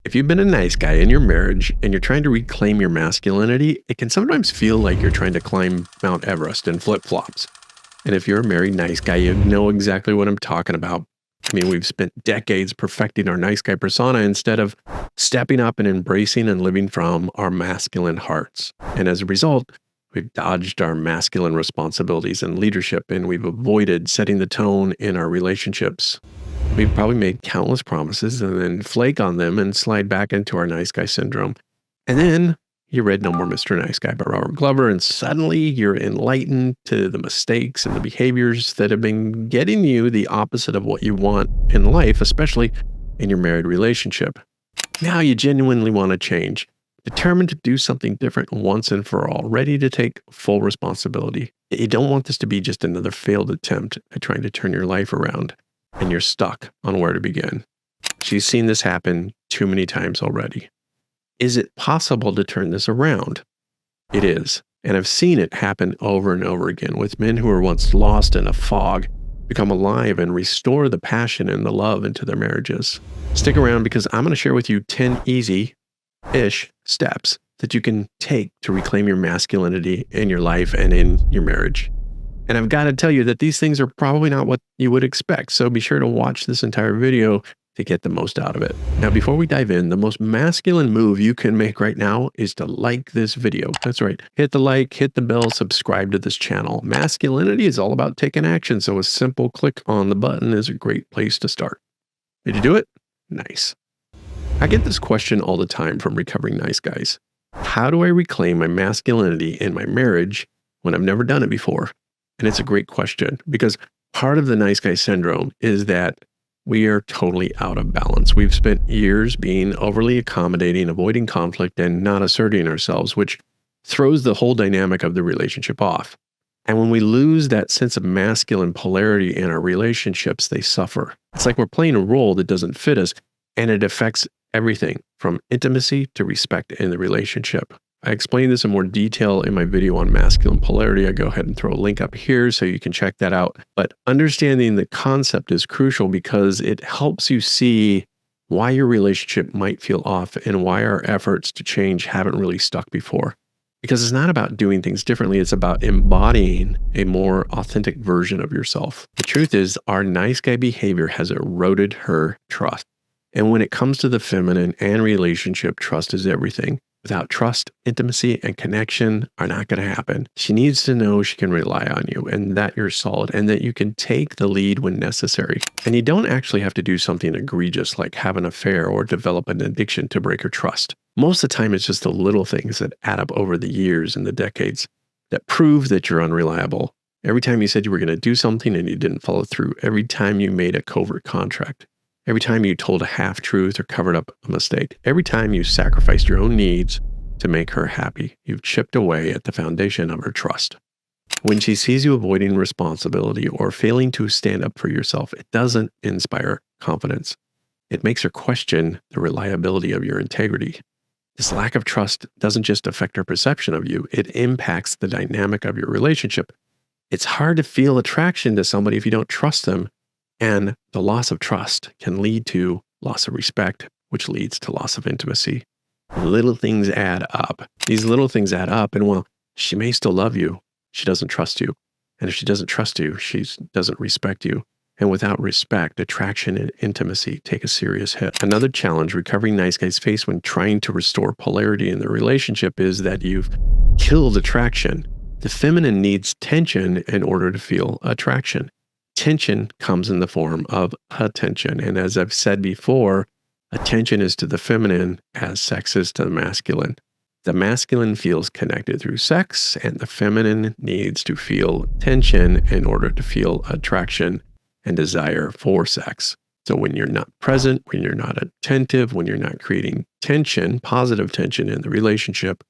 If you've been a nice guy in your marriage and you're trying to reclaim your masculinity, it can sometimes feel like you're trying to climb Mount Everest in flip-flops. And if you're a married nice guy, you know exactly what I'm talking about. I mean, we've spent decades perfecting our nice guy persona instead of stepping up and embracing and living from our masculine hearts. And as a result, we've dodged our masculine responsibilities and leadership, and we've avoided setting the tone in our relationships. We've probably made countless promises and then flake on them and slide back into our nice guy syndrome. And then you read No More Mr. Nice Guy by Robert Glover, and suddenly you're enlightened to the mistakes and the behaviors that have been getting you the opposite of what you want in life, especially in your married relationship. Now you genuinely want to change, determined to do something different once and for all, ready to take full responsibility. You don't want this to be just another failed attempt at trying to turn your life around, and you're stuck on where to begin. She's seen this happen too many times already. Is it possible to turn this around? It is, and I've seen it happen over and over again with men who were once lost in a fog become alive and restore the passion and the love into their marriages. Stick around because I'm going to share with you 10 easy-ish steps that you can take to reclaim your masculinity in your life and in your marriage. And I've got to tell you that these things are probably not what you would expect, so be sure to watch this entire video to get the most out of it. Now, before we dive in, the most masculine move you can make right now is to like this video. That's right. Hit the like, hit the bell, subscribe to this channel. Masculinity is all about taking action, so a simple click on the button is a great place to start. Did you do it? Nice. I get this question all the time from recovering nice guys. How do I reclaim my masculinity in my marriage when I've never done it before? And it's a great question because part of the nice guy syndrome is that we are totally out of balance. We've spent years being overly accommodating, avoiding conflict, and not asserting ourselves, which throws the whole dynamic of the relationship off. And when we lose that sense of masculine polarity in our relationships, they suffer. It's like we're playing a role that doesn't fit us, and it affects everything from intimacy to respect in the relationship. I explain this in more detail in my video on masculine polarity. I go ahead and throw a link up here so you can check that out. But understanding the concept is crucial because it helps you see why your relationship might feel off and why our efforts to change haven't really stuck before. Because it's not about doing things differently, it's about embodying a more authentic version of yourself. The truth is, our nice guy behavior has eroded her trust. And when it comes to the feminine and relationship, trust is everything. Without trust, intimacy, and connection are not going to happen. She needs to know she can rely on you and that you're solid and that you can take the lead when necessary. And you don't actually have to do something egregious like have an affair or develop an addiction to break her trust. Most of the time, it's just the little things that add up over the years and the decades that prove that you're unreliable. Every time you said you were going to do something and you didn't follow through. Every time you made a covert contract. Every time you told a half-truth or covered up a mistake, every time you sacrificed your own needs to make her happy, you've chipped away at the foundation of her trust. When she sees you avoiding responsibility or failing to stand up for yourself, it doesn't inspire confidence. It makes her question the reliability of your integrity. This lack of trust doesn't just affect her perception of you, it impacts the dynamic of your relationship. It's hard to feel attraction to somebody if you don't trust them. And the loss of trust can lead to loss of respect, which leads to loss of intimacy. Little things add up. These little things add up, and while she may still love you, she doesn't trust you. And if she doesn't trust you, she doesn't respect you. And without respect, attraction and intimacy take a serious hit. Another challenge recovering nice guys face when trying to restore polarity in their relationship is that you've killed attraction. The feminine needs tension in order to feel attraction. Tension comes in the form of attention. And as I've said before, attention is to the feminine as sex is to the masculine. The masculine feels connected through sex, and the feminine needs to feel tension in order to feel attraction and desire for sex. So when you're not present, when you're not attentive, when you're not creating tension, positive tension in the relationship,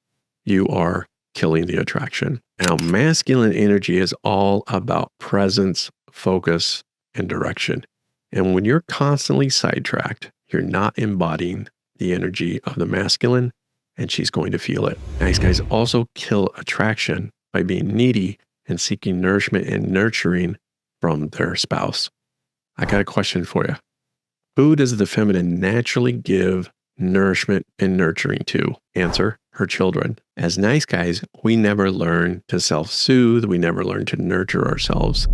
you are killing the attraction. Now, masculine energy is all about presence, focus, and direction. And when you're constantly sidetracked, you're not embodying the energy of the masculine, and she's going to feel it. Nice guys also kill attraction by being needy and seeking nourishment and nurturing from their spouse. I got a question for you. Who does the feminine naturally give nourishment and nurturing to? Answer, her children. As nice guys, we never learn to self-soothe. We never learn to nurture ourselves.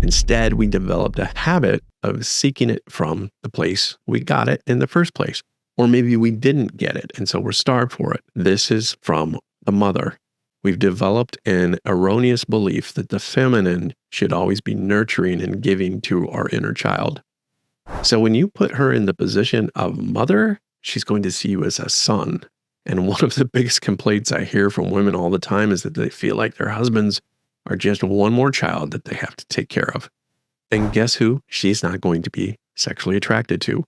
Instead, we developed a habit of seeking it from the place we got it in the first place. Or maybe we didn't get it, and so we're starved for it. This is from the mother. We've developed an erroneous belief that the feminine should always be nurturing and giving to our inner child. So when you put her in the position of mother, she's going to see you as a son. And one of the biggest complaints I hear from women all the time is that they feel like their husbands are just one more child that they have to take care of. And guess who she's not going to be sexually attracted to?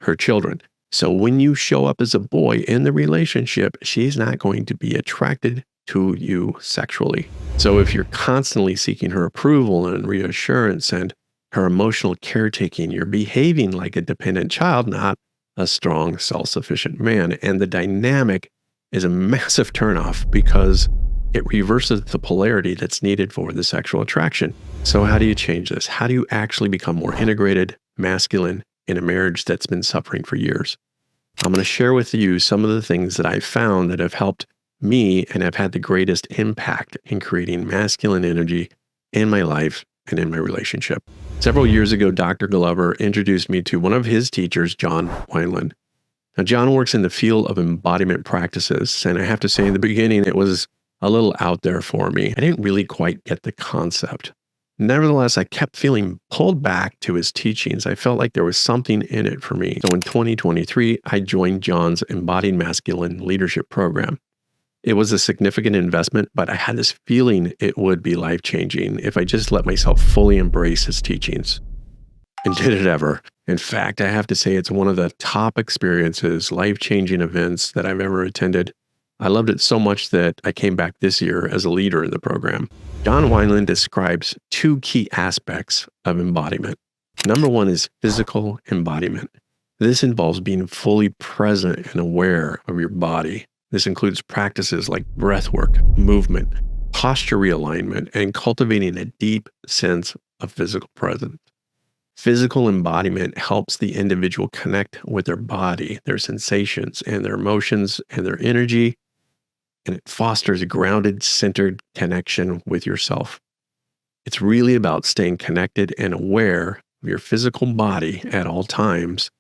Her children. So when you show up as a boy in the relationship, she's not going to be attracted to you sexually. So if you're constantly seeking her approval and reassurance and her emotional caretaking, you're behaving like a dependent child, not a strong, self-sufficient man. And the dynamic is a massive turnoff because it reverses the polarity that's needed for the sexual attraction. So how do you change this? How do you actually become more integrated, masculine in a marriage that's been suffering for years? I'm going to share with you some of the things that I've found that have helped me and have had the greatest impact in creating masculine energy in my life and in my relationship. Several years ago, Dr. Glover introduced me to one of his teachers, John Wineland. Now, John works in the field of embodiment practices, and I have to say in the beginning, it was a little out there for me. I didn't really quite get the concept. Nevertheless, I kept feeling pulled back to his teachings. I felt like there was something in it for me. So in 2023, I joined John's Embodied Masculine Leadership Program. It was a significant investment, but I had this feeling it would be life-changing if I just let myself fully embrace his teachings. And did it ever? In fact, I have to say it's one of the top experiences, life-changing events that I've ever attended. I loved it so much that I came back this year as a leader in the program. John Wineland describes two key aspects of embodiment. Number one is physical embodiment. This involves being fully present and aware of your body. This includes practices like breath work, movement, posture realignment, and cultivating a deep sense of physical presence. Physical embodiment helps the individual connect with their body, their sensations, and their emotions, and their energy, and it fosters a grounded, centered connection with yourself. It's really about staying connected and aware of your physical body at all times,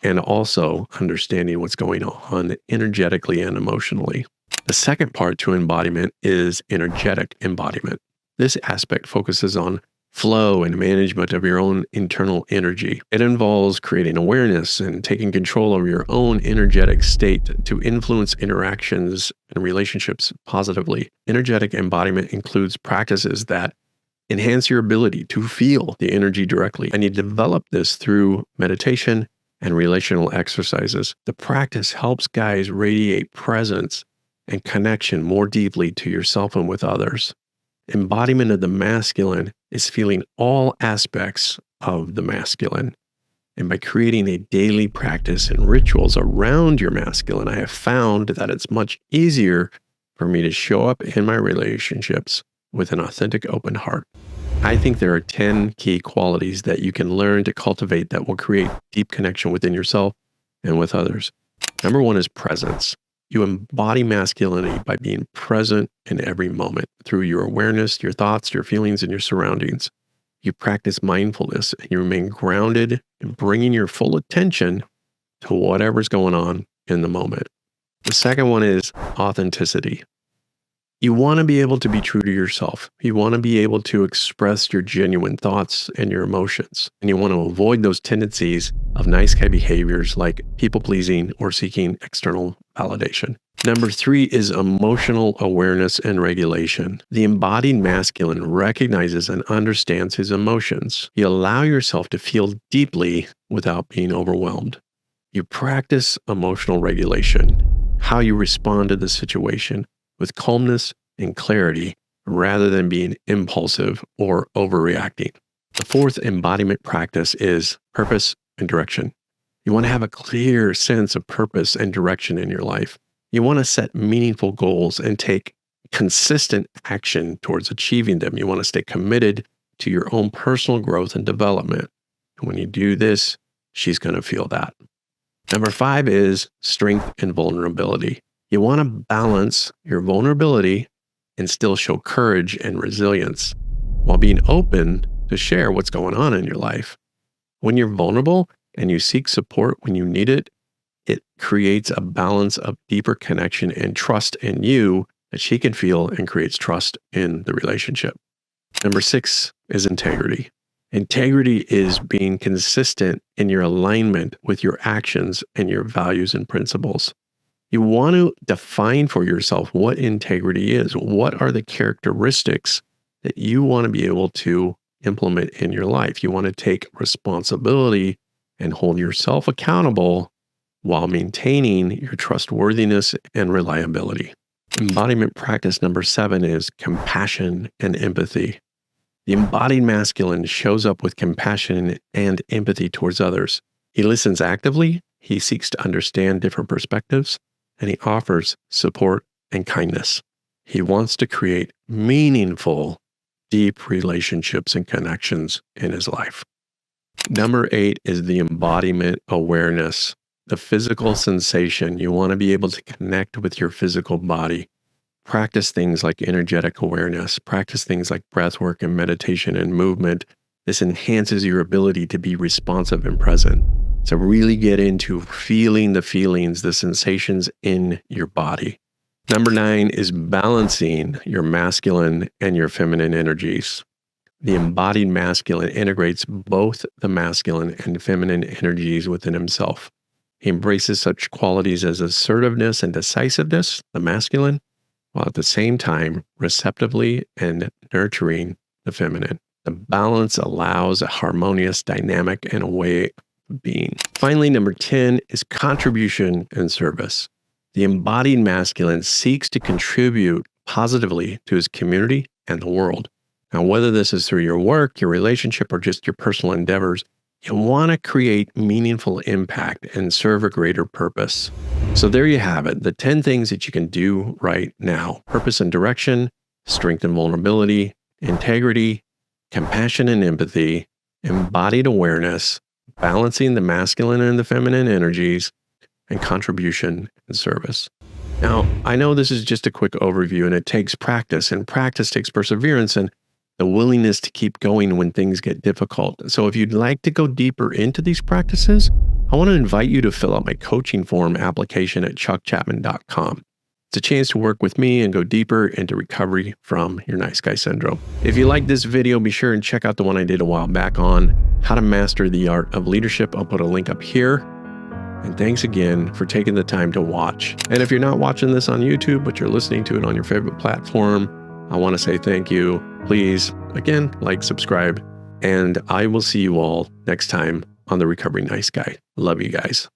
and also understanding what's going on energetically and emotionally. The second part to embodiment is energetic embodiment. This aspect focuses on flow and management of your own internal energy. It involves creating awareness and taking control of your own energetic state to influence interactions and relationships positively. Energetic embodiment includes practices that enhance your ability to feel the energy directly, and you develop this through meditation and relational exercises. The practice helps guys radiate presence and connection more deeply to yourself and with others. Embodiment of the masculine is feeling all aspects of the masculine. And by creating a daily practice and rituals around your masculine, I have found that it's much easier for me to show up in my relationships with an authentic, open heart. I think there are 10 key qualities that you can learn to cultivate that will create deep connection within yourself and with others. Number one is presence. You embody masculinity by being present in every moment through your awareness, your thoughts, your feelings, and your surroundings. You practice mindfulness and you remain grounded in bringing your full attention to whatever's going on in the moment. The second one is authenticity. You want to be able to be true to yourself. You want to be able to express your genuine thoughts and your emotions. And you want to avoid those tendencies of nice guy behaviors like people-pleasing or seeking external validation. Number three is emotional awareness and regulation. The embodied masculine recognizes and understands his emotions. You allow yourself to feel deeply without being overwhelmed. You practice emotional regulation, how you respond to the situation, with calmness and clarity rather than being impulsive or overreacting. The fourth embodiment practice is purpose and direction. You want to have a clear sense of purpose and direction in your life. You want to set meaningful goals and take consistent action towards achieving them. You want to stay committed to your own personal growth and development. And when you do this, she's going to feel that. Number 5 is strength and vulnerability. You want to balance your vulnerability and still show courage and resilience while being open to share what's going on in your life. When you're vulnerable and you seek support when you need it, it creates a balance of deeper connection and trust in you that she can feel and creates trust in the relationship. Number 6 is integrity. Integrity is being consistent in your alignment with your actions and your values and principles. You want to define for yourself what integrity is. What are the characteristics that you want to be able to implement in your life? You want to take responsibility and hold yourself accountable while maintaining your trustworthiness and reliability. Embodiment practice number 7 is compassion and empathy. The embodied masculine shows up with compassion and empathy towards others. He listens actively, he seeks to understand different perspectives, and he offers support and kindness. He wants to create meaningful, deep relationships and connections in his life. Number 8 is the embodiment awareness, the physical sensation. You want to be able to connect with your physical body. Practice things like energetic awareness, practice things like breath work and meditation and movement. This enhances your ability to be responsive and present. So really get into feeling the feelings, the sensations in your body. Number 9 is balancing your masculine and your feminine energies. The embodied masculine integrates both the masculine and feminine energies within himself. He embraces such qualities as assertiveness and decisiveness, the masculine, while at the same time receptively and nurturing the feminine. The balance allows a harmonious dynamic and a way of being. Finally, number 10 is contribution and service. The embodied masculine seeks to contribute positively to his community and the world. Now, whether this is through your work, your relationship, or just your personal endeavors, you want to create meaningful impact and serve a greater purpose. So there you have it, the 10 things that you can do right now: purpose and direction, strength and vulnerability, integrity, compassion and empathy, embodied awareness, balancing the masculine and the feminine energies, and contribution and service. Now, I know this is just a quick overview and it takes practice, and practice takes perseverance and the willingness to keep going when things get difficult. So if you'd like to go deeper into these practices, I want to invite you to fill out my coaching form application at chuckchapman.com. It's a chance to work with me and go deeper into recovery from your nice guy syndrome. If you like this video, be sure and check out the one I did a while back on how to master the art of leadership. I'll put a link up here. And thanks again for taking the time to watch. And if you're not watching this on YouTube, but you're listening to it on your favorite platform, I want to say thank you. Please, again, like, subscribe, and I will see you all next time on the Recovery Nice Guy. Love you guys.